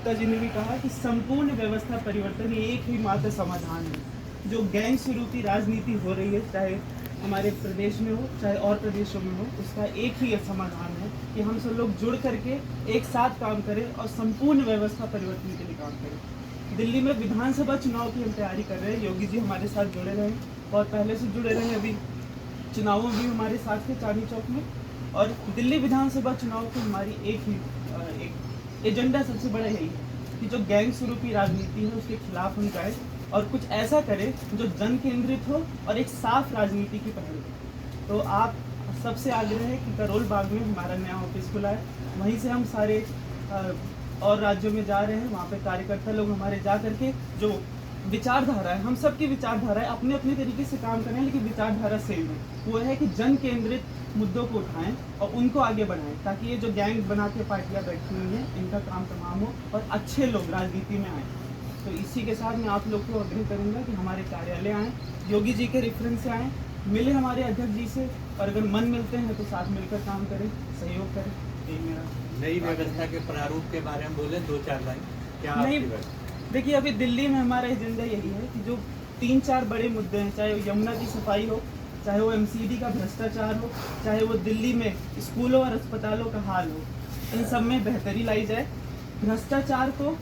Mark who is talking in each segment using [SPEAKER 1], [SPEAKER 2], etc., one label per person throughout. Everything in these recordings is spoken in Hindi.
[SPEAKER 1] गुप्ता जी ने भी कहा कि संपूर्ण व्यवस्था परिवर्तन ये एक ही मात्र समाधान है। जो गैंग शुरू की राजनीति हो रही है, चाहे हमारे प्रदेश में हो चाहे और प्रदेशों में हो, उसका एक ही समाधान है कि हम सब लोग जुड़ करके एक साथ काम करें और संपूर्ण व्यवस्था परिवर्तन के लिए काम करें। दिल्ली में विधानसभा चुनाव की हम तैयारी कर रहे हैं। योगी जी हमारे साथ जुड़े रहे, बहुत पहले से जुड़े रहे, अभी चुनावों भी हमारे साथ थे चांदनी चौक में। और दिल्ली विधानसभा चुनाव की हमारी एक एजेंडा सबसे बड़ा यही है कि जो गैंग शुरू की राजनीति है उसके खिलाफ हम जाए और कुछ ऐसा करें जो जन केंद्रित हो और एक साफ राजनीति की पहल हो। तो आप सबसे आग्रह है कि करोल बाग में हमारा नया ऑफिस खुला है, वहीं से हम सारे और राज्यों में जा रहे हैं। वहाँ पे कार्यकर्ता लोग हमारे जा करके जो विचारधारा है, हम सबकी विचारधारा है, अपने अपने तरीके से काम करें लेकिन विचारधारा सेम है। वो है कि जन केंद्रित मुद्दों को उठाएं और उनको आगे बढ़ाएं, ताकि ये जो गैंग बना के पार्टियां बैठी हुई हैं इनका काम तमाम हो और अच्छे लोग राजनीति में आएँ। तो इसी के साथ मैं आप लोग को आग्रह करूँगा कि हमारे कार्यालय आएँ, योगी जी के रेफरेंस से आएँ, मिले हमारे अध्यक्ष जी से, और अगर मन मिलते हैं तो साथ मिलकर काम करें, सहयोग करें। यही मेरा
[SPEAKER 2] नई व्यवस्था के प्रारूप के बारे में बोले 2-4 लाइन क्या?
[SPEAKER 1] नहीं, देखिए अभी दिल्ली में हमारा एजेंडा यही है कि जो 3-4 बड़े मुद्दे हैं, चाहे वो यमुना की सफाई हो, चाहे वो एमसीडी का भ्रष्टाचार हो, चाहे वो दिल्ली में स्कूलों और अस्पतालों का हाल हो, इन सब में बेहतरी लाई जाए। भ्रष्टाचार को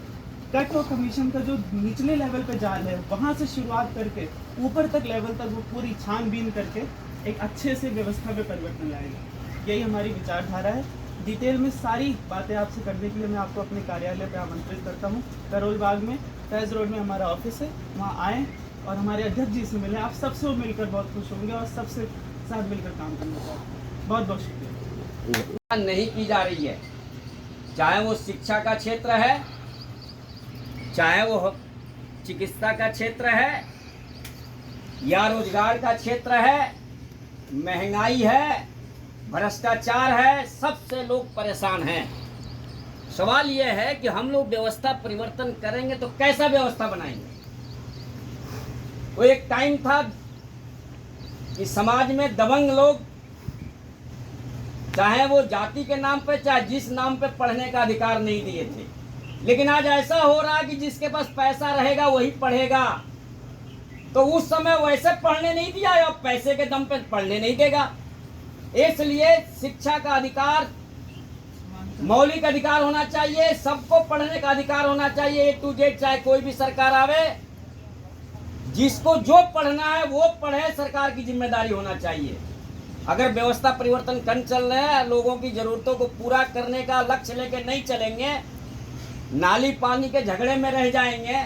[SPEAKER 1] कट और कमीशन का जो निचले लेवल पे जाल है वहाँ से शुरुआत करके ऊपर तक लेवल तक वो पूरी छानबीन करके एक अच्छे से व्यवस्था में परिवर्तन लाएगा। यही हमारी विचारधारा है। डिटेल में सारी बातें आपसे करने के लिए मैं आपको अपने कार्यालय पे आमंत्रित करता हूँ। करोल बाग में फैज रोड में हमारा ऑफिस है, वहाँ आएँ और हमारे अध्यक्ष जी से मिलें। आप सबसे मिलकर बहुत खुश होंगे और सबसे साथ मिलकर काम करना चाहते हैं। बहुत बहुत शुक्रिया।
[SPEAKER 3] नहीं की जा रही है, चाहे वो शिक्षा का क्षेत्र है, चाहे वो चिकित्सा का क्षेत्र है या रोजगार का क्षेत्र है, महंगाई है, भ्रष्टाचार है, सबसे लोग परेशान हैं। सवाल यह है कि हम लोग व्यवस्था परिवर्तन करेंगे तो कैसा व्यवस्था बनाएंगे? वो एक टाइम था कि समाज में दबंग लोग, चाहे वो जाति के नाम पे चाहे जिस नाम पे, पढ़ने का अधिकार नहीं दिए थे। लेकिन आज ऐसा हो रहा है कि जिसके पास पैसा रहेगा वही पढ़ेगा। तो उस समय वैसे पढ़ने नहीं दिया, अब पैसे के दम पे पढ़ने नहीं देगा। इसलिए शिक्षा का अधिकार मौलिक अधिकार होना चाहिए, सबको पढ़ने का अधिकार होना चाहिए, A to Z, चाहे कोई भी सरकार आवे, जिसको जो पढ़ना है वो पढ़े, सरकार की जिम्मेदारी होना चाहिए। अगर व्यवस्था परिवर्तन कर चल रहे हैं, लोगों की जरूरतों को पूरा करने का लक्ष्य लेके नहीं चलेंगे, नाली पानी के झगड़े में रह जाएंगे,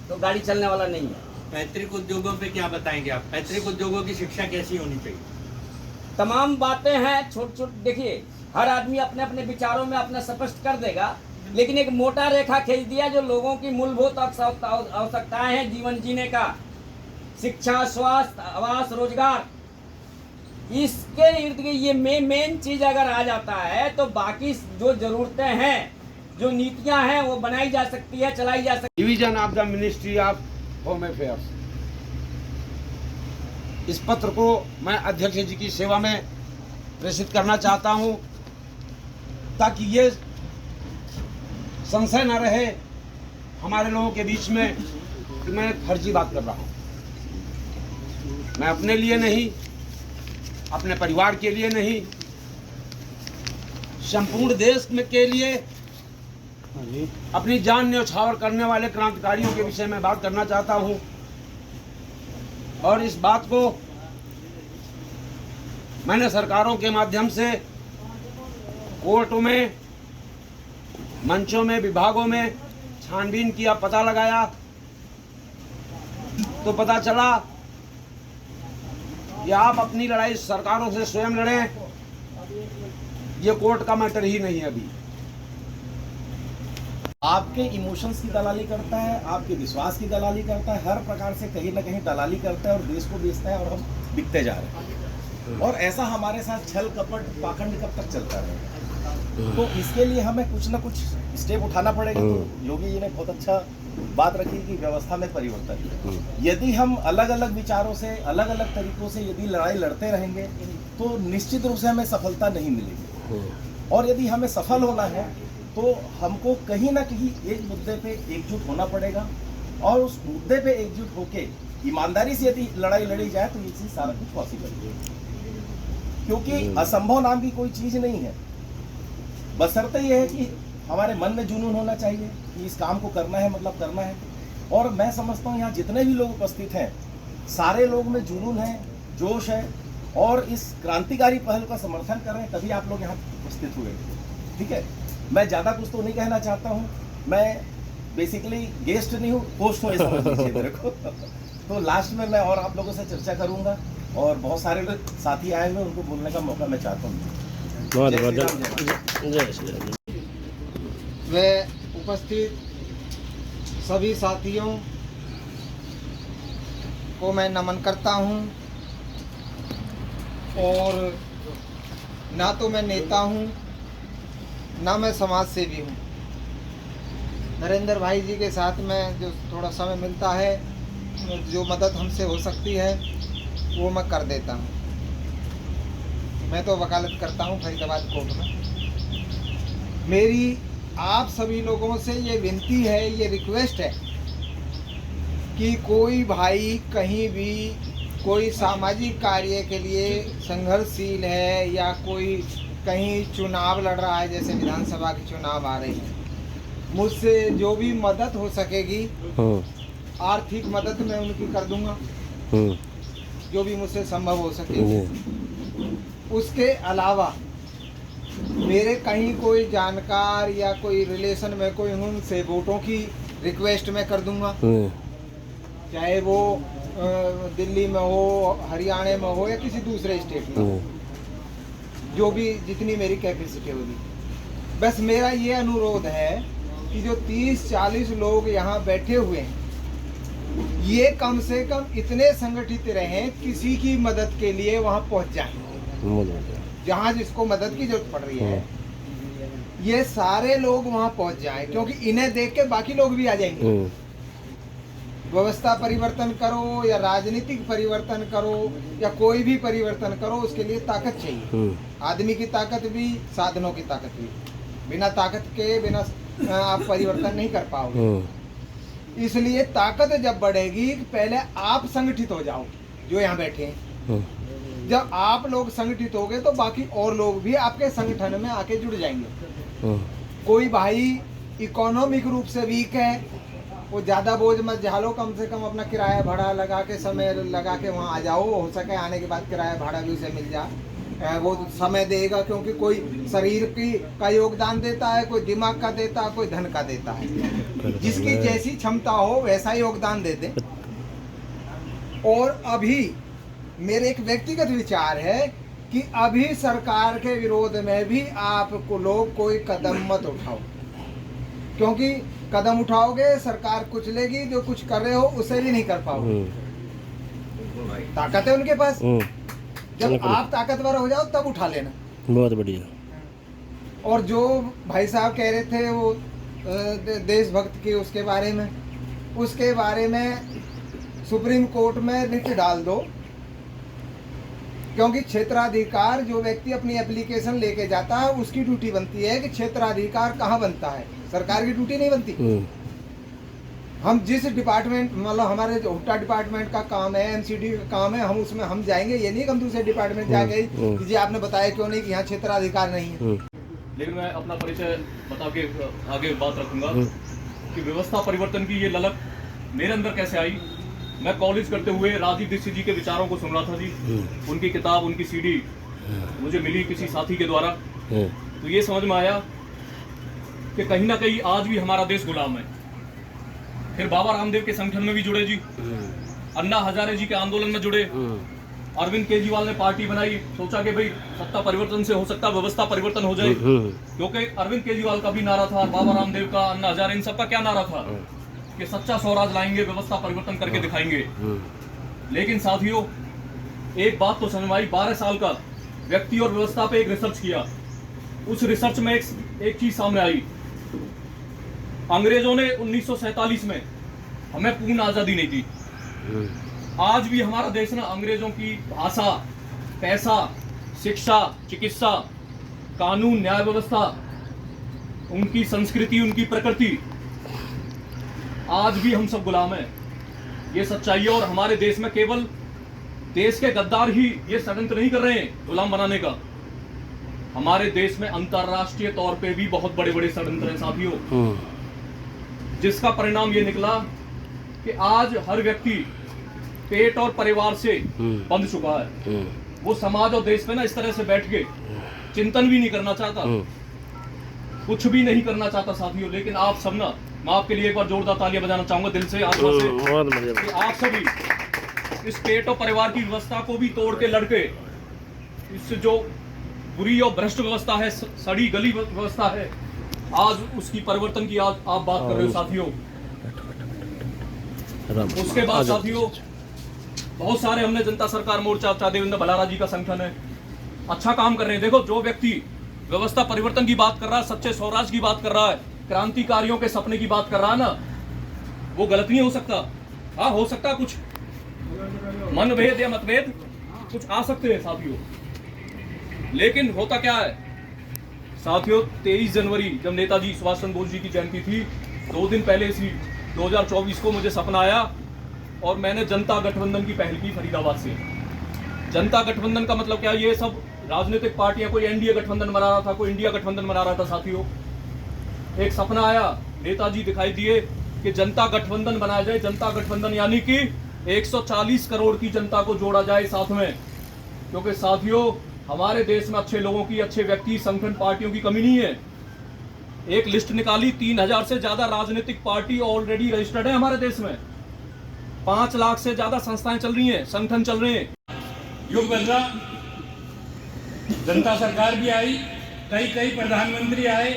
[SPEAKER 3] तो गाड़ी चलने वाला नहीं है।
[SPEAKER 2] पैतृक उद्योगों पे क्या बताएंगे आप? पैतृक उद्योगों की शिक्षा कैसी होनी चाहिए?
[SPEAKER 3] तमाम बातें हैं, छोट छोट, देखिए हर आदमी अपने अपने विचारों में अपना स्पष्ट कर देगा, लेकिन एक मोटा रेखा खींच दिया जो लोगों की मूलभूत आवश्यकताएं हैं जीवन जीने का, शिक्षा, स्वास्थ्य, आवास, रोजगार, इसके इर्द गिर्द ये मेन चीज अगर आ जाता है तो बाकी जो जरूरतें हैं, जो नीतियां हैं, वो बनाई जा सकती है, चलाई जा सकती है।
[SPEAKER 4] Division of the ministry of home affairs, इस पत्र को मैं अध्यक्ष जी की सेवा में प्रेषित करना चाहता हूं, ताकि ये संशय न रहे हमारे लोगों के बीच में कि मैं फर्जी बात कर रहा हूं। मैं अपने लिए नहीं, अपने परिवार के लिए नहीं, संपूर्ण देश में के लिए, अपनी जान न्यौछावर करने वाले क्रांतिकारियों के विषय में बात करना चाहता हूं। और इस बात को मैंने सरकारों के माध्यम से कोर्टों में, मंचों में, विभागों में छानबीन किया, पता लगाया, तो पता चला कि आप अपनी लड़ाई सरकारों से स्वयं लड़ें, ये कोर्ट का मैटर ही नहीं है। अभी
[SPEAKER 5] आपके इमोशंस की दलाली करता है, आपके विश्वास की दलाली करता है, हर प्रकार से कहीं ना कहीं दलाली करता है और देश को बेचता है, और हम बिकते जा रहे हैं। और ऐसा हमारे साथ छल कपट पाखंड कब तक चलता रहेगा? तो इसके लिए हमें कुछ ना कुछ स्टेप उठाना पड़ेगा। तो योगी जी ने बहुत अच्छा बात रखी कि व्यवस्था में परिवर्तन। यदि हम अलग अलग विचारों से, अलग अलग तरीकों से यदि लड़ाई लड़ते रहेंगे तो निश्चित रूप से हमें सफलता नहीं मिलेगी। और यदि हमें सफल होना है तो हमको कहीं ना कहीं एक मुद्दे पे एकजुट होना पड़ेगा, और उस मुद्दे पे एकजुट होके ईमानदारी से यदि लड़ाई लड़ी जाए तो ये चीज सारा कुछ पॉसिबल है, क्योंकि असंभव नाम की कोई चीज नहीं है। बशर्ते ये है कि हमारे मन में जुनून होना चाहिए कि इस काम को करना है, मतलब करना है। और मैं समझता हूँ यहाँ जितने भी लोग उपस्थित हैं, सारे लोग में जुनून है, जोश है, और इस क्रांतिकारी पहल का समर्थन कर रहे हैं, तभी आप लोग यहाँ उपस्थित हुए। ठीक है, मैं ज़्यादा कुछ तो नहीं कहना चाहता हूँ, मैं बेसिकली गेस्ट नहीं हूँ, होस्ट हूँ, समझ लीजिए मेरे को। तो लास्ट में मैं और आप लोगों से चर्चा करूँगा, और बहुत सारे लोग साथी आए हुए, उनको बोलने का मौका मैं चाहता हूँ।
[SPEAKER 6] बहुत
[SPEAKER 5] जय श्री
[SPEAKER 6] बहुत
[SPEAKER 5] राम, जय
[SPEAKER 6] जय श्री राम।
[SPEAKER 7] व उपस्थित सभी साथियों को मैं नमन करता हूं। और ना तो मैं नेता हूं, ना मैं समाज सेवी हूं। नरेंद्र भाई जी के साथ में जो थोड़ा समय मिलता है, जो मदद हमसे हो सकती है वो मैं कर देता हूं। मैं तो वकालत करता हूं फरीदाबाद कोर्ट में। मेरी आप सभी लोगों से ये विनती है, ये रिक्वेस्ट है कि कोई भाई कहीं भी कोई सामाजिक कार्य के लिए संघर्षशील है, या कोई कहीं चुनाव लड़ रहा है, जैसे विधानसभा के चुनाव आ रहे हैं, मुझसे जो भी मदद हो सकेगी, आर्थिक मदद मैं उनकी कर दूंगा, जो भी मुझसे संभव हो सकेगी। उसके अलावा मेरे कहीं कोई जानकार या कोई रिलेशन में कोई, उनसे वोटों की रिक्वेस्ट मैं कर दूंगा, चाहे वो दिल्ली में हो, हरियाणा में हो, या किसी दूसरे स्टेट में हो, जो भी जितनी मेरी कैपेसिटी होगी। बस मेरा ये अनुरोध है कि जो 30-40 लोग यहाँ बैठे हुए हैं, ये कम से कम इतने संगठित रहें, किसी की मदद के लिए वहाँ पहुँच जाएं, जहाँ जिसको मदद की जरूरत पड़ रही है, ये सारे लोग वहाँ पहुँच जाएं, क्योंकि इन्हें देख के बाकी लोग भी आ जाएंगे। व्यवस्था परिवर्तन करो या राजनीतिक परिवर्तन करो या कोई भी परिवर्तन करो, उसके लिए ताकत चाहिए। आदमी की ताकत भी, साधनों की ताकत भी। बिना ताकत के बिना आप परिवर्तन नहीं कर पाओगे। इसलिए ताकत जब बढ़ेगी, पहले आप संगठित हो जाओ जो यहाँ बैठे हैं। जब आप लोग संगठित हो गए तो बाकी और लोग भी आपके संगठन में आके जुड़ जाएंगे। कोई भाई इकोनॉमिक रूप से वीक है, वो ज़्यादा बोझ मत झालो, कम से कम अपना किराया भाड़ा लगा के, समय लगा के वहाँ आ जाओ। हो सके आने के बाद किराया भाड़ा भी उसे मिल जाए, वो समय देगा, क्योंकि कोई शरीर की का योगदान देता है, कोई दिमाग का देता है, कोई धन का देता है। जिसकी जैसी क्षमता हो वैसा योगदान दे दे। और अभी मेरे एक व्यक्तिगत विचार है कि अभी सरकार के विरोध में भी आपको लोग कोई कदम मत उठाओ, क्योंकि कदम उठाओगे सरकार कुछ लेगी, जो कुछ कर रहे हो उसे भी नहीं कर पाओगे। ताकत है उनके पास, जब आप ताकतवर हो जाओ तब उठा लेना।
[SPEAKER 6] बहुत बढ़िया।
[SPEAKER 7] और जो भाई साहब कह रहे थे वो देशभक्त की, उसके बारे में सुप्रीम कोर्ट में रिट डाल दो, क्योंकि क्षेत्राधिकार जो व्यक्ति अपनी एप्लीकेशन लेके जाता है, उसकी ड्यूटी बनती है कि क्षेत्राधिकार कहाँ बनता है, सरकार की ड्यूटी नहीं बनती। हम जिस डिपार्टमेंट, मतलब हमारे जो हुट्टा डिपार्टमेंट का काम है, एमसीडी का काम है, हम उसमें हम जाएंगे। ये नहीं कि हम दूसरे डिपार्टमेंट जाएंगे कि जी आपने बताया क्यों नहीं कि यहाँ क्षेत्राधिकार नहीं है।
[SPEAKER 8] लेकिन मैं अपना परिचय बता के आगे बात रखूंगा कि व्यवस्था परिवर्तन की ये ललक मेरे अंदर कैसे आई। मैं कॉलेज करते हुए राजीव दीक्षित जी के विचारों को सुन रहा था जी। उनकी किताब, उनकी सीडी मुझे मिली किसी साथी के द्वारा। तो ये समझ में आया कि कहीं ना कहीं आज भी हमारा देश गुलाम है। फिर बाबा रामदेव के संगठन में भी जुड़े जी, अन्ना हजारे जी के आंदोलन में जुड़े, अरविंद केजरीवाल ने पार्टी बनाई, सोचा कि भाई सत्ता परिवर्तन से हो सकता व्यवस्था परिवर्तन हो जाए। क्योंकि अरविंद केजरीवाल का भी नारा था, बाबा रामदेव का, अन्ना हजारे, इन सबका क्या नारा था कि सच्चा स्वराज लाएंगे, व्यवस्था परिवर्तन करके दिखाएंगे। लेकिन साथियों, एक बात तो समझ में आई, 12 साल का व्यक्ति और व्यवस्था पे एक रिसर्च किया। उस रिसर्च में एक चीज सामने आई। अंग्रेजों ने 1947 में हमें पूर्ण आजादी नहीं दी। आज भी हमारा देश ना अंग्रेजों की भाषा, पैसा, शिक्षा, चिकित्सा, कानून, न्याय व्यवस्था, उनकी संस्कृति, उनकी प्रकृति, आज भी हम सब गुलाम हैं। ये सच्चाई है। और हमारे देश में केवल देश के गद्दार ही ये षड्यंत्र नहीं कर रहे हैं गुलाम बनाने का, हमारे देश में अंतरराष्ट्रीय तौर पे भी बहुत बड़े बड़े षड्यंत्र हैं साथियों, जिसका परिणाम ये निकला कि आज हर व्यक्ति पेट और परिवार से बंध चुका है। वो समाज और देश पे ना इस तरह से बैठ के चिंतन भी नहीं करना चाहता, कुछ भी नहीं करना चाहता साथियों। लेकिन आप सब ना, मैं आपके लिए एक बार जोरदार तालियां बजाना चाहूंगा दिल से, आत्मा से, कि आप सभी इस पेट और परिवार की व्यवस्था को भी तोड़ के लड़के, इससे जो बुरी और भ्रष्ट व्यवस्था है, सड़ी गली व्यवस्था है, आज उसकी परिवर्तन की आज आप बात कर रहे हो साथियों। उसके बाद साथियों बहुत सारे हमने जनता सरकार मोर्चा, चाहे देवेंद्र भलारा जी का संगठन है, अच्छा काम कर रहे हैं। देखो, जो व्यक्ति व्यवस्था परिवर्तन की बात कर रहा है, सच्चे स्वराज की बात कर रहा है, क्रांतिकारियों के सपने की बात कर रहा है ना, वो गलत नहीं हो सकता। हाँ, हो सकता कुछ मनभेद या मतभेद कुछ आ सकते हैं साथियों, लेकिन होता क्या है साथियों, 23 जनवरी जब नेताजी सुभाष चंद्र बोस जी की जयंती थी, 2 दिन पहले इसी 2024 को मुझे सपना आया और मैंने जनता गठबंधन की पहल की फरीदाबाद से। जनता गठबंधन का मतलब क्या है? ये सब राजनीतिक पार्टियां, कोई एनडीए गठबंधन बना रहा था, कोई इंडिया गठबंधन बना रहा था साथियों। एक सपना आया, नेताजी दिखाई दिए कि जनता गठबंधन बनाया जाए। जनता गठबंधन यानी कि 140 करोड़ की जनता को जोड़ा जाए साथ में, क्योंकि साथियों हमारे देश में अच्छे लोगों की, अच्छे व्यक्ति, संगठन, पार्टियों की कमी नहीं है। एक लिस्ट निकाली, 3000 से ज्यादा राजनीतिक पार्टी ऑलरेडी रजिस्टर्ड है हमारे देश में, 5 लाख से ज्यादा संस्थाएं चल रही हैं, संगठन चल रहे हैं।
[SPEAKER 9] युग बदला, जनता सरकार भी आई, कई प्रधानमंत्री आए,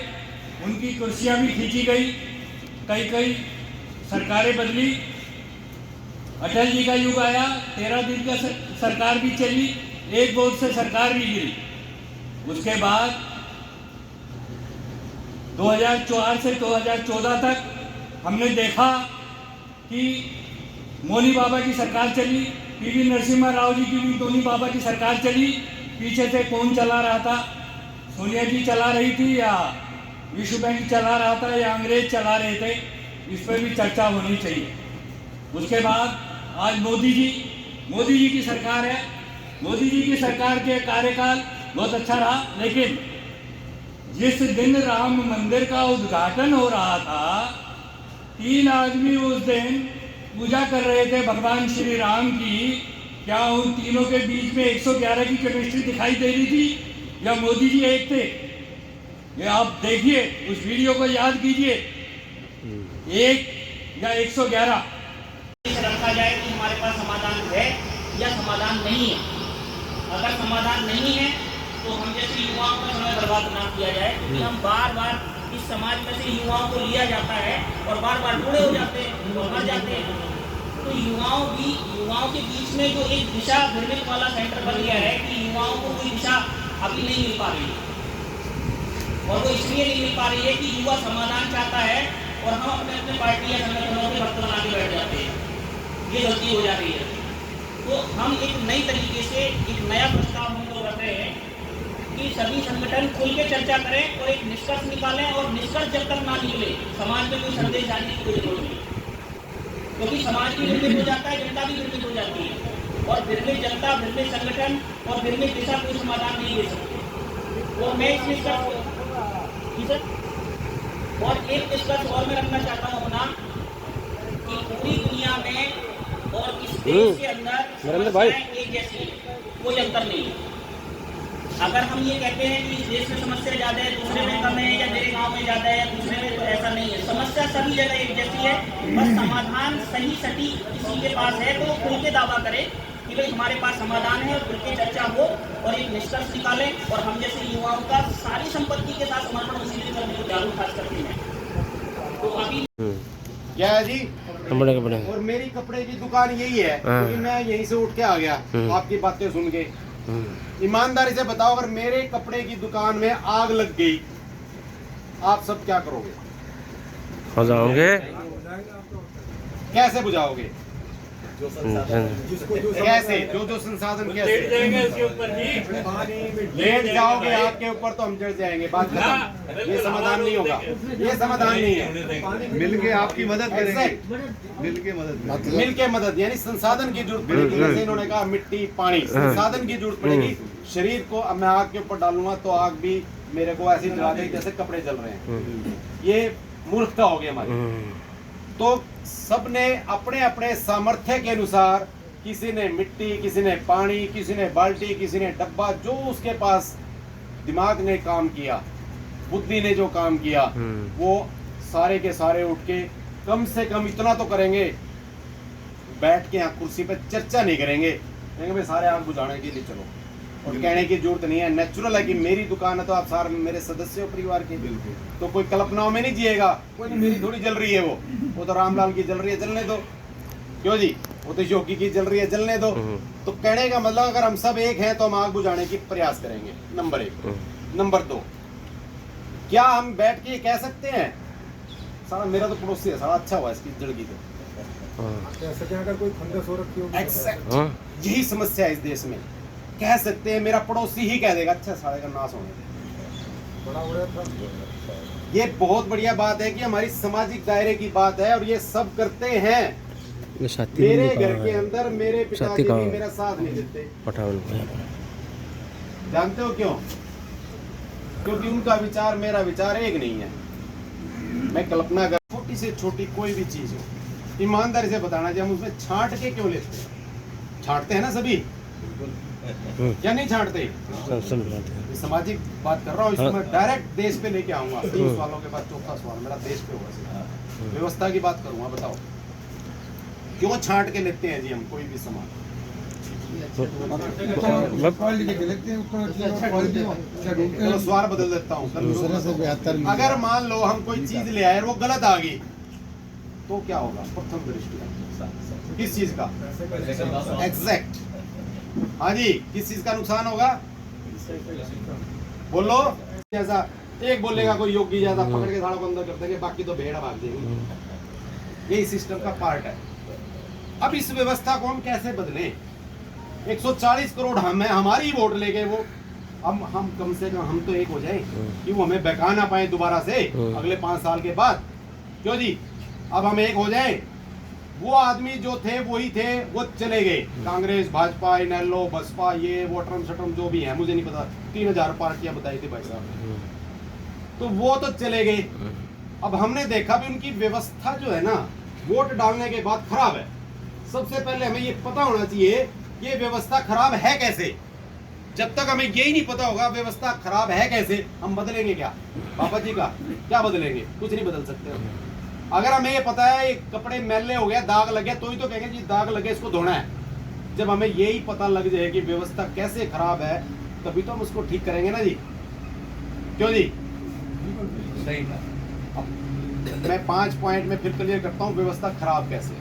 [SPEAKER 9] उनकी कुर्सियां भी खींची गई, कई सरकारें बदली। अटल जी का युग आया, 13 दिन का सरकार भी चली, एक वोट से सरकार भी गिरी। उसके बाद 2004 से 2014 तक हमने देखा कि मोनी बाबा की सरकार चली, पीवी नरसिम्हा राव जी की भी टोनी बाबा की सरकार चली। पीछे से कौन चला रहा था? सोनिया जी चला रही थी या विश्व बैंक चला रहा था या अंग्रेज चला रहे थे? इस पर भी चर्चा होनी चाहिए। उसके बाद आज मोदी जी की सरकार है। मोदी जी की सरकार के कार्यकाल बहुत अच्छा रहा, लेकिन जिस दिन राम मंदिर का उद्घाटन हो रहा था, 3 आदमी उस दिन पूजा कर रहे थे भगवान श्री राम की। क्या उन तीनों के बीच में 111 की केमिस्ट्री दिखाई दे रही थी या मोदी जी एक थे? ये आप देखिए, उस वीडियो को याद कीजिए, 1 या 111
[SPEAKER 3] रखा जाए कि हमारे पास समाधान है या समाधान नहीं है। अगर समाधान नहीं है तो हम जैसे युवाओं का समय बर्बाद ना किया जाए, क्योंकि हम बार इस समाज में से युवाओं को लिया जाता है और बार बूढ़े हो जाते हैं, मर जाते हैं। तो युवाओं के बीच में जो एक दिशा भ्रमित वाला सेंटर बन गया है कि युवाओं को कोई दिशा अभी नहीं मिल पा रही है, और वो इसलिए नहीं मिल पा रही है कि युवा समाधान चाहता है और हम अपने पार्टी या संगठनों के भक्त बना के बैठ जाते हैं। ये गलती हो जा रही है। तो हम एक नई तरीके से एक नया प्रस्ताव हम लोग रख रहे हैं कि सभी संगठन खुल के चर्चा करें और एक निष्कर्ष निकालें, और निष्कर्ष जब तक ना निकले समाज में कोई संदेश डालने की कोई जरूरत नहीं, क्योंकि समाज भी भ्रमित हो जाता है, जनता भी भ्रमित हो जाती है, और भ्रमित जनता, भ्रमित संगठन और भ्रमित दिशा कोई समाधान नहीं दे सकते। और मैं इस निष्कर्ष और एक निष्कर्ष और मैं रखना चाहता हूँ अपना, कि पूरी दुनिया में और इस देश के अंदर एक जैसी कोई अंतर नहीं है। अगर हम ये कहते हैं कि इस देश में समस्या ज़्यादा है, दूसरे में कम है, या मेरे गांव में ज़्यादा है, दूसरे में, तो ऐसा नहीं है। समस्या सभी जगह एक जैसी है, बस समाधान सही सटीक किसी के पास है तो खुल के दावा करे कि भाई हमारे पास समाधान है, और खुल के चर्चा हो और एक निष्कर्ष निकालें। और हम जैसे युवाओं का सारी संपत्ति के साथ समर्पण इसीलिए करने को जागरूक खास करते हैं। तो अभी
[SPEAKER 10] क्या है जी,
[SPEAKER 6] कपड़े
[SPEAKER 10] और मेरी कपड़े की दुकान यही है, क्योंकि मैं यहीं से उठ के आ गया आपकी बातें सुन के। ईमानदारी से बताओ, अगर मेरे कपड़े की दुकान में आग लग गई, आप सब क्या करोगे?
[SPEAKER 6] हो जाओगे,
[SPEAKER 10] कैसे बुझाओगे? कैसे जो संसाधन कैसे
[SPEAKER 9] इसके ऊपर जी
[SPEAKER 10] लेट जाओगे आपके ऊपर तो हम जड़ जाएंगे, बात खत्म। ये समाधान नहीं होगा, ये समाधान नहीं है।
[SPEAKER 11] मिलके आपकी मदद करेंगे,
[SPEAKER 10] मिलके मदद यानी संसाधन की जरूरत पड़ेगी। जैसे इन्होंने कहा मिट्टी पानी, संसाधन की जरूरत पड़ेगी। शरीर को अब मैं आग के ऊपर डालूंगा तो आग भी मेरे को ऐसे जला देगी जैसे कपड़े जल रहे हैं। ये मूर्खता हो गई हमारी। तो सबने अपने अपने सामर्थ्य के अनुसार, किसी ने मिट्टी, किसी ने पानी, किसी ने बाल्टी, किसी ने डब्बा, जो उसके पास दिमाग ने काम किया, बुद्धि ने जो काम किया, वो सारे के सारे उठ के कम से कम इतना तो करेंगे, बैठ के यहाँ कुर्सी पे चर्चा नहीं करेंगे, कहेंगे भाई सारे आग बुझाने के लिए चलो। और कहने की जरूरत नहीं है, नेचुरल है कि मेरी दुकान है तो आप सारे मेरे सदस्य हो परिवार के, तो कोई कल्पनाओं में नहीं जिएगा। कोई नहीं, मेरी थोड़ी जल रही है, वो तो रामलाल की जल रही है, जलने दो। क्यों जी, वो तो योगी की जल रही है, जलने दो। तो कहने का मतलब अगर हम सब एक हैं तो हम आग बुझाने की प्रयास करेंगे, नंबर 1। नंबर 2, क्या हम बैठ के कह सकते हैं सारा मेरा तो पड़ोसी है, सारा अच्छा हुआ इसकी जड़ की तो
[SPEAKER 11] अगर कोई फंगस हो रखी हो,
[SPEAKER 10] एग्जैक्ट यही समस्या है इस देश में। कह सकते हैं, मेरा पड़ोसी ही कह देगा अच्छा सारे का नाश होने।
[SPEAKER 11] बड़ा हो रहा था।
[SPEAKER 10] ये बहुत बढ़िया बात है कि हमारी सामाजिक दायरे की बात है और ये सब करते हैं। मेरे घर के अंदर मेरे पिताजी भी मेरा साथ नहीं देते। जानते हो क्यों? क्योंकि उनका विचार मेरा विचार एक नहीं है। मैं कल्पना कर, छोटी से छोटी कोई भी चीज हो, ईमानदारी से बताना चाहिए, हम उसमें छांट के क्यों लेते हैं? छांटते हैं ना सभी, या नहीं छांटते? सामाजिक बात कर रहा हूँ, इसमें डायरेक्ट देश पे लेके आऊंगा। 3 सवालों के बाद चौथा सवाल मेरा देश पे होगा। व्यवस्था की बात करूंगा, बताओ क्यों छांट के लेते हैं जी हम कोई भी सामान? चलो सवाल बदल देता हूँ। अगर मान लो हम कोई चीज ले आए और वो गलत आ गई तो क्या होगा? प्रथम दृष्टि किस चीज का? एग्जैक्ट, हाँ जी, किस चीज का नुकसान होगा? बोलो। जैसा एक बोलेगा कोई योगी ज्यादा पकड़ के झाड़ों को अंदर कर देंगे, बाकी तो भेड़ भाग देंगे। यही सिस्टम का पार्ट है। अब इस व्यवस्था को हम कैसे बदलें? 140 करोड़ हम है, हमारी वोट ले गए वो। हम कम से कम हम तो एक हो जाए कि वो हमें बहका ना पाए दोबारा से अगले 5 साल के बाद। क्यों जी? अब हम एक हो जाए। वो आदमी जो थे वही थे, वो चले गए। कांग्रेस, भाजपा, इनेलो, बसपा, ये वो अटरम शटरम जो भी है, मुझे नहीं पता, 3000 पार्टियां बताई थी भाई साहब। तो वो तो चले गए। अब हमने देखा भी उनकी व्यवस्था जो है ना, वोट डालने के बाद खराब है। सबसे पहले हमें ये पता होना चाहिए ये व्यवस्था खराब है कैसे। जब तक हमें यही नहीं पता होगा व्यवस्था खराब है कैसे, हम बदलेंगे क्या? पापा जी का क्या बदलेंगे? कुछ नहीं बदल सकते। अगर हमें ये पता है ये कपड़े मैले हो गया, दाग लग गया, तो ही तो कहेंगे जी दाग लगे, इसको धोना है। जब हमें यही पता लग जाए कि व्यवस्था कैसे खराब है, तभी तो हम उसको ठीक करेंगे ना जी। क्यों जी? सही। मैं 5 पॉइंट में फिर क्लियर करता हूँ व्यवस्था खराब कैसे।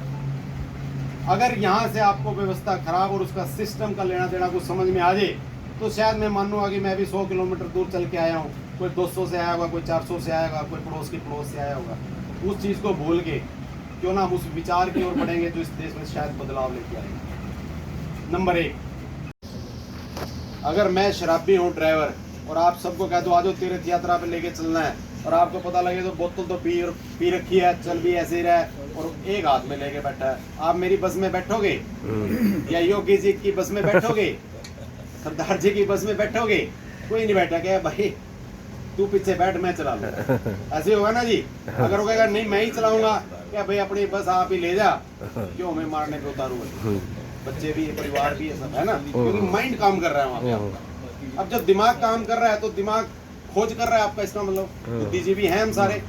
[SPEAKER 10] अगर यहाँ से आपको व्यवस्था खराब और उसका सिस्टम का लेना देना कुछ समझ में आ जाए, तो शायद मैं मानूंगा कि मैं भी 100 किलोमीटर दूर चल के आया हूँ। कोई 200 से आया होगा, कोई 400 से आया होगा, कोई पड़ोस के पड़ोस से आया होगा। उस चीज़ को भूल के क्यों ना हम उस विचार की ओर बढ़ेंगे जो इस देश में शायद बदलाव लेके आएंगे। नंबर 1, अगर मैं शराबी हूँ ड्राइवर और आप सबको कह दो आ जाओ तीर्थ यात्रा पे लेके चलना है, और आपको पता लगे तो बोतल तो पी रखी है, चल भी ऐसे ही रहा है, और एक हाथ में लेके बैठा है, आप मेरी बस में बैठोगे? या योगी जी की बस में बैठोगे? सरदार जी की बस में बैठोगे? कोई नहीं बैठा। क्या भाई तू पीछे बैठ, मैं चला लूँ, ऐसे होगा ना जी। अगर वो कहेगा नहीं मैं ही चलाऊंगा, क्या भाई अपनी बस आप ही ले जा, क्यों हमें मारने पे उतारू? बच्चे भी है, परिवार भी है, सब है ना, क्योंकि माइंड काम कर रहा है वहाँ पे आपका। अब जब दिमाग काम कर रहा है तो दिमाग खोज कर रहा है आपका, इसका मतलब बुद्धिजीवी हैं हम सारे,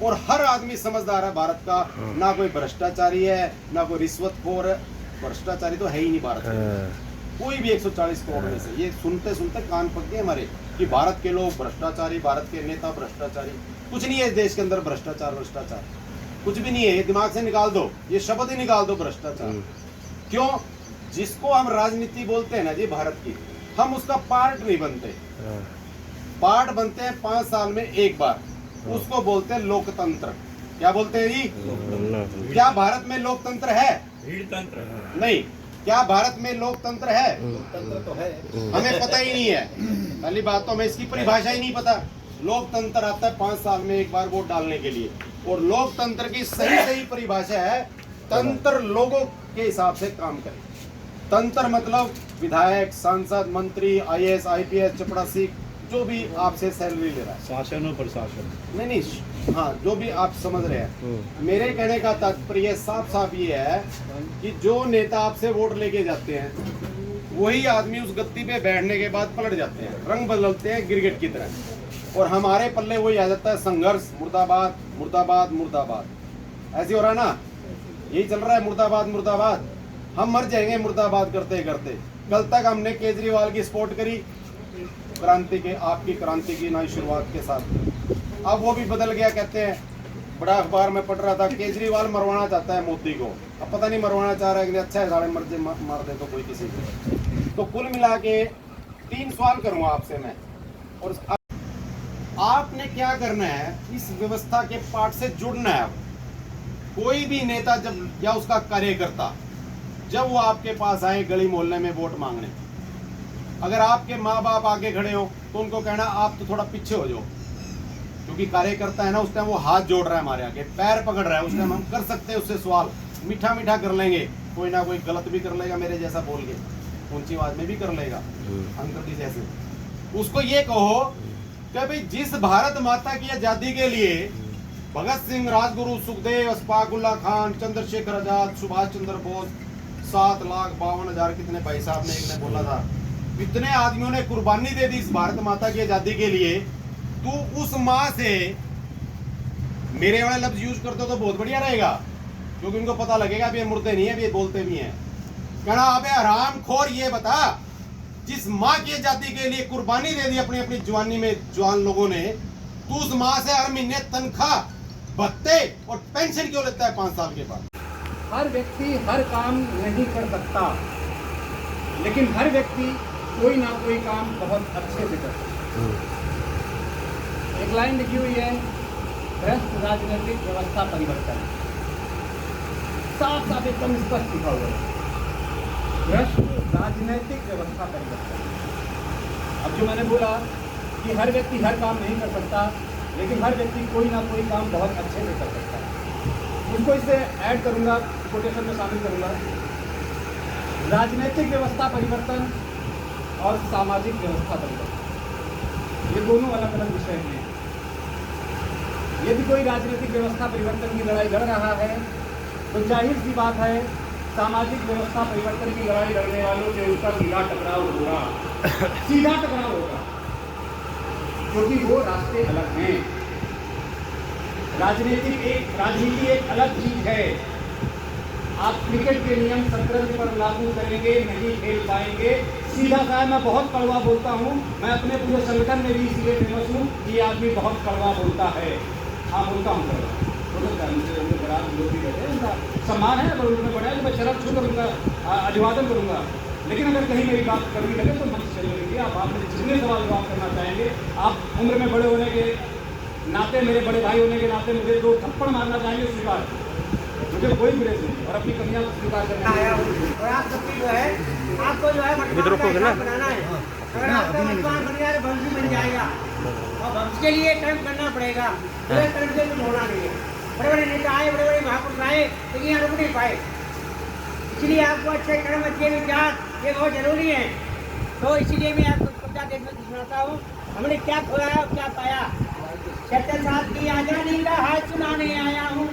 [SPEAKER 10] और हर आदमी समझदार है भारत का। ना कोई भ्रष्टाचारी है, ना कोई रिश्वतखोर है। भ्रष्टाचारी तो है ही नहीं भारत में, कोई भी 140 करोड़ में से। ये सुनते सुनते कान पक गए हमारे कि भारत के लोग भ्रष्टाचारी, भारत के नेता भ्रष्टाचारी। कुछ नहीं है इस देश के अंदर भ्रष्टाचार, भ्रष्टाचार कुछ भी नहीं है। ये दिमाग से निकाल दो, ये शब्द ही निकाल दो, भ्रष्टाचार। क्यों? जिसको हम राजनीति बोलते हैं ना जी भारत की, हम उसका पार्ट नहीं बनते। पार्ट बनते हैं 5 साल में एक बार, उसको बोलते हैं लोकतंत्र। क्या बोलते हैं जी? क्या भारत में लोकतंत्र है?
[SPEAKER 2] भीड़ तंत्र
[SPEAKER 10] नहीं, क्या भारत में लोकतंत्र है?
[SPEAKER 5] लोकतंत्र तो है।
[SPEAKER 10] हमें पता ही नहीं है। पहली बात तो हमें इसकी परिभाषा ही नहीं पता। लोकतंत्र आता है 5 साल में एक बार वोट डालने के लिए, और लोकतंत्र की सही परिभाषा है तंत्र लोगों के हिसाब से काम करे। तंत्र मतलब विधायक, सांसद, मंत्री, IAS, IPS, चपड़ासी, जो भी आपसे सैलरी ले रहा है।
[SPEAKER 11] शासन और प्रशासन।
[SPEAKER 10] नहीं, हाँ, जो भी आप समझ रहे हैं। मेरे कहने का तात्पर्य साफ ये है कि जो नेता आपसे वोट लेके जाते हैं वही आदमी उस गद्दी पे बैठने के बाद पलट जाते हैं, रंग बदलते हैं गिरगिट की तरह, और हमारे पल्ले वही आ जाता है संघर्ष, मुर्दाबाद मुर्दाबाद मुर्दाबाद। ऐसे हो रहा है ना, यही चल रहा है, मुर्दाबाद मुर्दाबाद। हम मर जाएंगे मुर्दाबाद करते करते। कल तक हमने केजरीवाल की सपोर्ट करी, क्रांति के, आपकी क्रांति की नई शुरुआत के साथ। अब वो भी बदल गया, कहते हैं, बड़ा अखबार में पढ़ रहा था, केजरीवाल मरवाना चाहता है मोदी को। अब पता नहीं मरवाना चाह रहा है कि अच्छा है, साढ़े मर्जे मार दे तो कोई किसी को। तो कुल मिला के 3 सवाल करूंगा आपसे मैं, और आपने क्या करना है, इस व्यवस्था के पार्ट से जुड़ना है। कोई भी नेता जब, या उसका कार्यकर्ता जब वो आपके पास आए गली मोहल्ले में वोट मांगने, अगर आपके माँ बाप आगे खड़े हो तो उनको कहना आप तो थोड़ा पीछे हो जाओ, क्योंकि कार्यकर्ता है ना, उस टाइम वो हाथ जोड़ रहा है हमारे आगे, पैर पकड़ रहा है। उस टाइम हम कर सकते हैं उससे सवाल, मीठा मीठा कर लेंगे, कोई ना कोई गलत भी कर लेगा मेरे जैसा बोल के, ऊंची आवाज में भी कर लेगा अंकल जी जैसे। उसको ये कहो कि भाई जिस भारत माता की आजादी के लिए भगत सिंह, राजगुरु, सुखदेव, अशफाक उल्लाह खान, चंद्रशेखर आजाद, सुभाष चंद्र बोस, 7,52,000 कितने भाई साहब ने एक ने बोला था, इतने आदमियों ने कुर्बानी दे दी इस भारत माता की आजादी के लिए, तू उस माँ से मेरे वाले लफ्ज यूज करते तो बहुत बढ़िया रहेगा, क्योंकि उनको पता लगेगा भी ये मुर्दे नहीं है, भी ये बोलते भी हैं। कहना अबे हरामखोर, ये बता जिस माँ की आजादी के लिए कुर्बानी दे दी अपनी अपनी जवानी में जवान लोगों ने, तू उस माँ से हर महीने तनख्वाह, भत्ते और पेंशन क्यों लेता है 5 साल के बाद?
[SPEAKER 12] हर व्यक्ति हर काम नहीं कर सकता, लेकिन हर व्यक्ति कोई ना कोई काम बहुत अच्छे से कर सकता है। एक लाइन लिखी हुई है, भ्रष्ट राजनीतिक व्यवस्था परिवर्तन, साफ साफ एकदम स्पष्ट लिखा हुआ है, भ्रष्ट राजनीतिक व्यवस्था परिवर्तन। अब जो मैंने बोला कि हर व्यक्ति हर काम नहीं कर सकता, लेकिन हर व्यक्ति कोई ना कोई काम बहुत अच्छे से कर सकता है। उसको इससे ऐड करूंगा, कोटेशन में शामिल करूंगा, राजनीतिक व्यवस्था परिवर्तन और सामाजिक व्यवस्था परिवर्तन, ये दोनों अलग अलग विषय हैं। यदि कोई राजनीतिक व्यवस्था परिवर्तन की लड़ाई लड़ रहा है तो जाहिर सी बात है सामाजिक व्यवस्था परिवर्तन की लड़ाई लड़ने वालों के ऊपर सीधा टकराव होगा, सीधा टकराव होगा, क्योंकि वो रास्ते अलग हैं। राजनीति एक अलग चीज है। आप क्रिकेट के नियम शतरंज पर लागू करेंगे, नहीं खेल पाएंगे। सीधा सा है, मैं बहुत कड़वा बोलता हूँ, मैं अपने पूरे संगठन में भी इसलिए फेमस हूँ कि ये आदमी बहुत कड़वा बोलता है। हाँ, बोलता हूँ कड़वा, उनका सम्मान है, अगर उनमें बढ़ा तो मैं शर्त छू कर उनका अभिवादन करूँगा। लेकिन अगर कहीं मेरी बात कड़वी लगे तो मंच चले लीजिए। आप जितने सवाल जवाब करना चाहेंगे, आप उम्र में बड़े होने के नाते, मेरे बड़े भाई होने के नाते मुझे 2 थप्पड़ मारना चाहेंगे, स्वीकार, मुझे कोई गिरेज नहीं, और अपनी कमियां स्वीकार करना आया हूँ। और आप सबकी जो है, आपको जो है बनाना है, अगर आपका मतदान बन गया तो भविष्य बन जाएगा, और भविष्य के लिए कर्म करना पड़ेगा, कर्म से कुछ होना नहीं है। बड़े बड़े नेता आए, बड़े बड़े महापुरुष आए, लेकिन यहाँ रुक नहीं पाए, इसलिए आपको अच्छे कर्म, अच्छे विचार ये बहुत जरूरी है। तो इसीलिए मैं आपको कविता देखने सुनाता हूँ, हमने क्या खोया और क्या पाया। 76 साल की आजादी का हाथ सुनाने आया हूँ,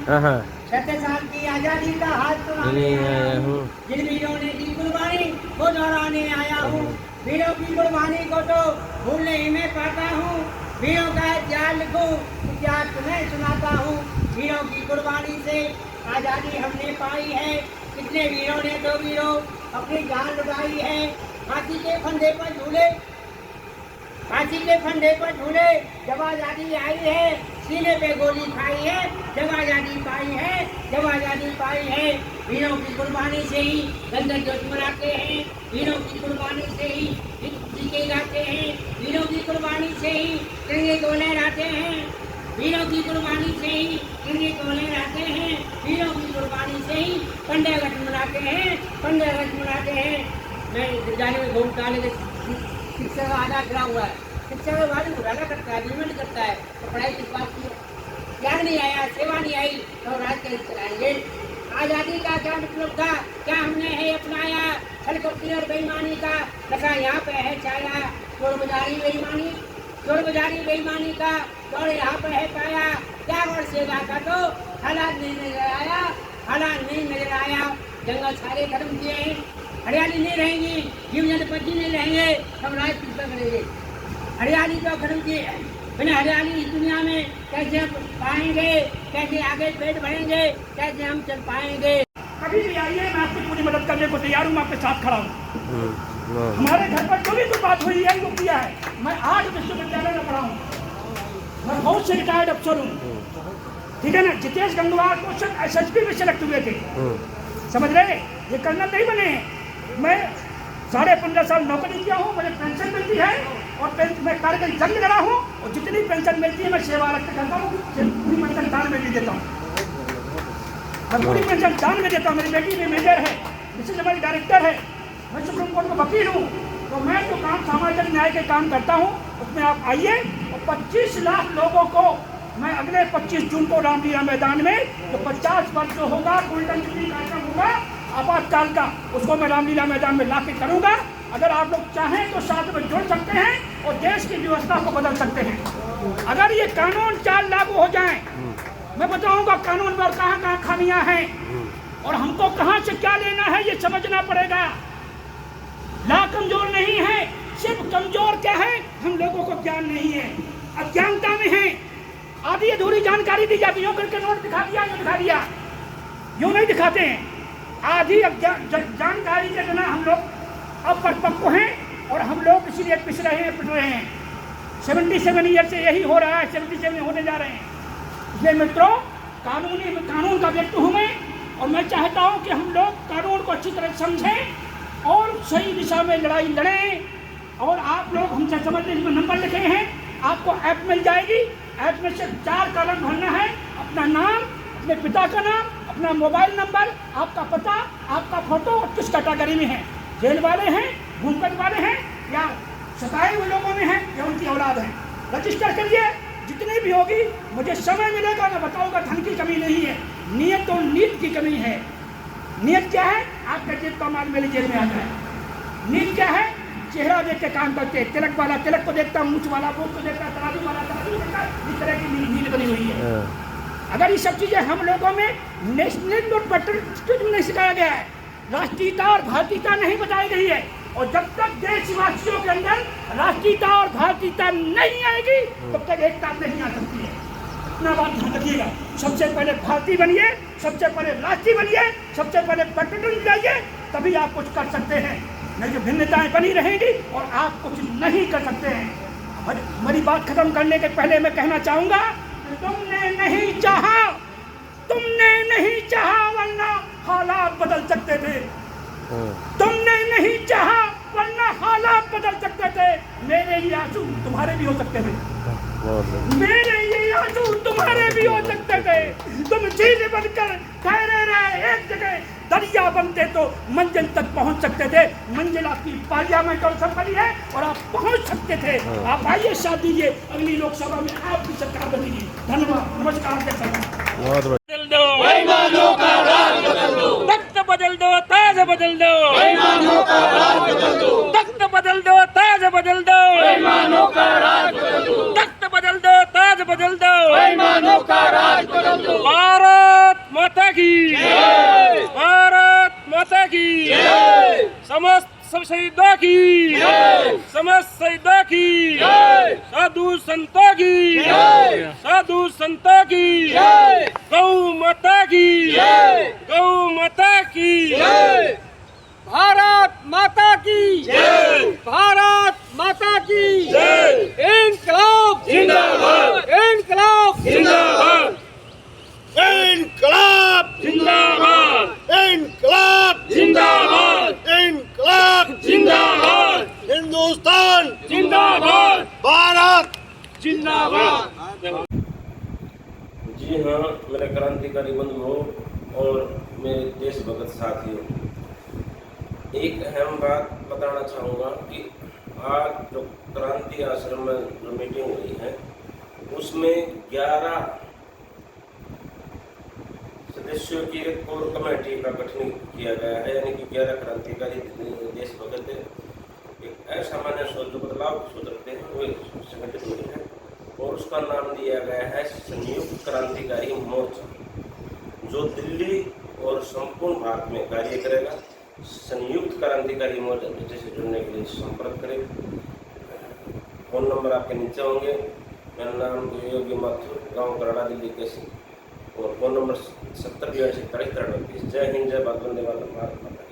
[SPEAKER 12] 76 साल की आजादी का हाथ सुनाने आया हूँ, जिन वीरों ने दी कुर्बानी वो दोहराने आया हूँ। वीरों की कुर्बानी को तो भूलने ही में पाता हूँ, वीरों का इतिहास लिखूं, इतिहास तुम्हें सुनाता हूँ। वीरों की कुर्बानी से आजादी हमने पाई है, कितने वीरों ने तो वीरों अपनी जान लुटाई है। फांसी के फंदे पर झूले, फांसी के फंदे पर झूले, जब आजादी आई है, सीने पे गोली खाई है, जब आजादी पाई है, जब आजादी पाई है। वीरों की कुर्बानी से ही गंदर जोत मनाते हैं, वीरों की कुर्बानी से ही टीके गाते हैं, वीरों की कुर्बानी से ही तिरंगे को लहराते हैं।
[SPEAKER 13] वीरों की कुर्बानी से ही इंद्री कोले रहते हैं, वीरों की कुर्बानी से ही पंडे अगस्त मनाते हैं, पंडे अगस्त मनाते हैं। मैं जाने में घूमता लेकिन शिक्षा का आधा गिरा हुआ है, शिक्षा का बाद घुराना करता है, अग्रीमेंट करता है, तो पढ़ाई किस बात की है? ज्ञान नहीं आया, सेवा नहीं आई तो राज कैसे चलाएंगे? आज़ादी का क्या मतलब था? क्या हमने है अपनाया? छलकपटी और बेईमानी का नशा यहाँ पे है छाया, चोर बाजारी बेईमानी, चोर बाजारी बेईमानी का चोर यहाँ पे है पाया। त्याग और सेवा का तो हालात नहीं नजर आया, हालात नहीं नजर आया। जंगल सारे खत्म किए हैं, हरियाली नहीं रहेगी, जीव जंतु पक्षी नहीं रहेंगे, हम राज किस पर करेंगे? हरियाली तो खत्म की है, बिना हरियाली इस दुनिया में कैसे हम पाएंगे? कैसे आगे पेट भरेंगे? कैसे हम चल पाएंगे?
[SPEAKER 9] कभी भी आइए, मैं आपकी पूरी मदद करने को तैयार हूँ, मैं आपके साथ खड़ा हूँ। हमारे घर पर जो भी कोई बात हुई है वो किया है। मैं 8 विश्वविद्यालय में पढ़ा हूँ, मैं बहुत से रिटायर्ड अफसर हूँ, ठीक है ना। जितेश गंगवार को सिर्फ SSP में सेलेक्ट हुए थे, समझ रहे? ये कर्नल नहीं बने हैं। मैं 15.5 साल नौकरी किया हूँ, मुझे पेंशन मिलती है और मैं कार्यक्रम जंग लड़ा हूँ और जितनी पेंशन मिलती है मैं सेवा रक्त करता हूँ, पूरी पेंशन दान में भी देता हूँ, मैं पूरी पेंशन दान में देता हूँ। मेरी बेटी भी मेजर है, मिसेज हमारी डायरेक्टर है, मैं सुप्रीम कोर्ट में वकील हूँ। तो मैं जो काम सामाजिक न्याय के काम करता हूँ उसमें आप आइए। और 25 लाख लोगों को मैं अगले 25 जून को रामलीला मैदान में जो 50 वर्ष जो होगा गोल्डन जुबली कार्यक्रम होगा आपातकाल का, उसको मैं रामलीला मैदान में ला के करूँगा। अगर आप लोग चाहें तो साथ में जुड़ सकते हैं और देश की व्यवस्था को बदल सकते हैं। अगर ये कानून 4 लागू हो जाए, मैं बताऊंगा कानून में और कहाँ खामियां हैं और हमको कहाँ से क्या लेना है ये समझना पड़ेगा। ला कमजोर नहीं है, सिर्फ कमजोर क्या है, हम लोगों को ज्ञान नहीं है, अज्ञानता में है। आधी अधूरी जानकारी दी जाती है, यूँ करके नोट दिखा दिया, यूँ दिखा दिया, यूँ नहीं दिखाते हैं। आधी जानकारी के बिना हम लोग अपरिपक्व हैं और हम लोग इसीलिए पिस रहे हैं। 77 ईयर से यही हो रहा है, 77 होने जा रहे हैं। इसलिए मित्रों, कानून का व्यक्ति हूँ मैं और मैं चाहता हूँ कि हम लोग कानून को अच्छी तरह समझें और सही दिशा में लड़ाई लड़ें। और आप लोग हमसे समझ लें, इसमें नंबर लिखे हैं, आपको ऐप मिल जाएगी। ऐप में सिर्फ 4 कॉलम भरना है, अपना नाम, अपने पिता का नाम, अपना मोबाइल नंबर, आपका पता, आपका फोटो और किस कैटेगरी में है, जेल वाले हैं, घूमकर वाले हैं या सताए हुए लोगों में हैं या उनकी औलाद है। रजिस्टर करिए, जितनी भी होगी मुझे समय मिलेगा मैं बताऊंगा। धन की कमी नहीं है, नियत और नीत की कमी है। नियत क्या है? आपका जेब का माल मेरी जेब में आ जाए। नीत क्या है? चेहरा देख के काम करते, तिलक वाला तिलक को देखता, मूछ वाला मूछ को देखता, तराजू वाला तराजू देखता, इस तरह की नीत बनी हुई है। अगर ये सब चीजें हम लोगों में नेशनलिज्म और पेट्रियटिज्म नहीं सिखाया गया है, राष्ट्रीयता और भारतीयता नहीं बताई गई है, और जब तक देशवासियों के अंदर राष्ट्रीयता और भारतीयता नहीं आएगी तब तक एकता नहीं आ सकती है। इतना बात ध्यान रखिएगा। सबसे पहले भारतीय बनिए, सबसे पहले राष्ट्रीय बनिए, सबसे पहले पेट्रियटिज्म जाइए, तभी आप कुछ कर सकते हैं। नहीं तो भिन्नताएं बनी रहेंगी और आप कुछ नहीं कर सकते हैं। मेरी बात खत्म करने के पहले मैं कहना चाहूंगा कि तुमने नहीं चाहा वरना हालात बदल सकते थे। तुमने नहीं चाहा वरना हालात बदल सकते थे। मेरे ये आंसू तुम्हारे भी हो सकते थे, मेरे ये आंसू तुम्हारे भी हो सकते थे। तुम झील बनकर ठहरे रहे एक जगह, दरिया बनते तो मंजिल तक पहुंच सकते थे। मंजिल आपकी पार्लियामेंट और असेंबली है और आप पहुंच सकते थे। आप आइए, साथ दीजिए, अगली लोकसभा में आपकी सरकार बनेगी। धन्यवाद, नमस्कार।
[SPEAKER 14] बदल दो बेईमानों का राज बदल दो, तख्त बदल दो, ताज बदल दो, बेईमानों का राज बदल दो, तख्त बदल दो, ताज बदल दो, बेईमानों का राज बदल दो, तख्त बदल दो, ताज बदल दो, बेईमानों का राज बदल दो। भारत माता की जय, भारत माता की जय, समस्त सब शहीदों की जय, समस्त शहीदों की जय, साधु संतों की जय, साधु संतों की जय, गौ माता की जय, गौ माता की जय, भारत माता की जय, भारत माता की जय। इंकलाब जिंदाबाद, इंकलाब जिंदाबाद, इंकलाब जिंदाबाद, इंकलाब जिंदाबाद, इंकलाब जिंदाबाद, हिंदुस्तान जिंदाबाद, भारत जिंदाबाद।
[SPEAKER 6] हाँ मेरे क्रांतिकारी बंधुओं और मेरे देशभक्त साथियों, एक अहम बात बताना चाहूँगा कि आज जो क्रांति आश्रम में जो मीटिंग हुई है उसमें 11 सदस्यों की एक कोर कमेटी का गठन किया गया है, यानी कि 11 क्रांतिकारी देशभक्त एक असामान्य सोच जो बदलाव सोच रखते हैं वो संगठित हुए हैं और उसका नाम दिया गया है संयुक्त क्रांतिकारी मोर्चा, जो दिल्ली और संपूर्ण भारत में कार्य करेगा। संयुक्त क्रांतिकारी मोर्चा से जुड़ने के लिए संपर्क करें। फोन नंबर आपके नीचे होंगे। मेरा नाम योगी माथुर, गांव कराड़ा, दिल्ली कैसी, और फोन नंबर 70 82 43 जय हिंद, जय भारत, वंदे मातरम, भारत माता।